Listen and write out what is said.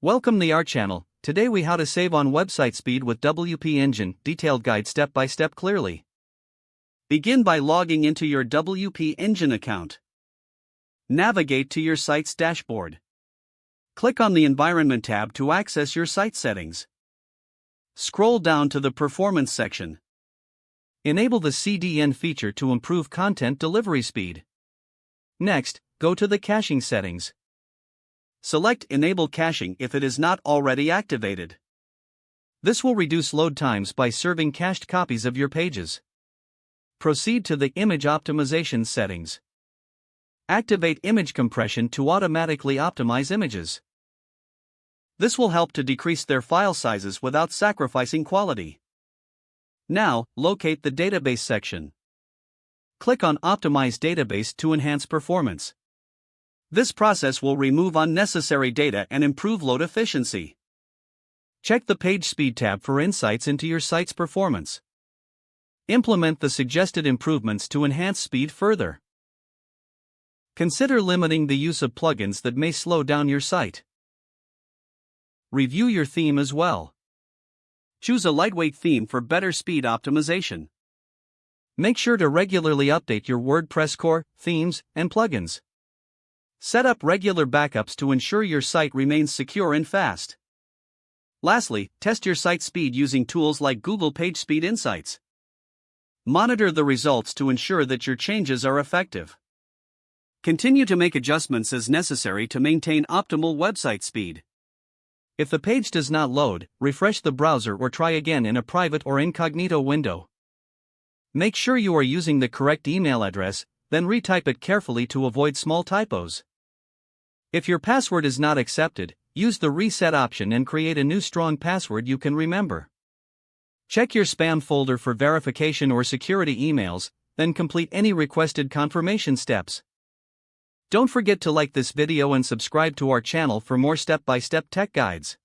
Welcome to our channel. Today we how to save on website speed with WP Engine, detailed guide step by step clearly. Begin by logging into your WP Engine account. Navigate to your site's dashboard. Click on the Environment tab to access your site settings. Scroll down to the Performance section. Enable the CDN feature to improve content delivery speed. Next, go to the caching settings. Select Enable Caching if it is not already activated. This will reduce load times by serving cached copies of your pages. Proceed to the Image Optimization settings. Activate image compression to automatically optimize images. This will help to decrease their file sizes without sacrificing quality. Now, locate the Database section. Click on Optimize Database to enhance performance. This process will remove unnecessary data and improve load efficiency. Check the Page Speed tab for insights into your site's performance. Implement the suggested improvements to enhance speed further. Consider limiting the use of plugins that may slow down your site. Review your theme as well. Choose a lightweight theme for better speed optimization. Make sure to regularly update your WordPress core, themes, and plugins. Set up regular backups to ensure your site remains secure and fast. Lastly, test your site speed using tools like Google PageSpeed Insights. Monitor the results to ensure that your changes are effective. Continue to make adjustments as necessary to maintain optimal website speed. If the page does not load, refresh the browser or try again in a private or incognito window. Make sure you are using the correct email address, then retype it carefully to avoid small typos. If your password is not accepted, use the reset option and create a new strong password you can remember. Check your spam folder for verification or security emails, then complete any requested confirmation steps. Don't forget to like this video and subscribe to our channel for more step-by-step tech guides.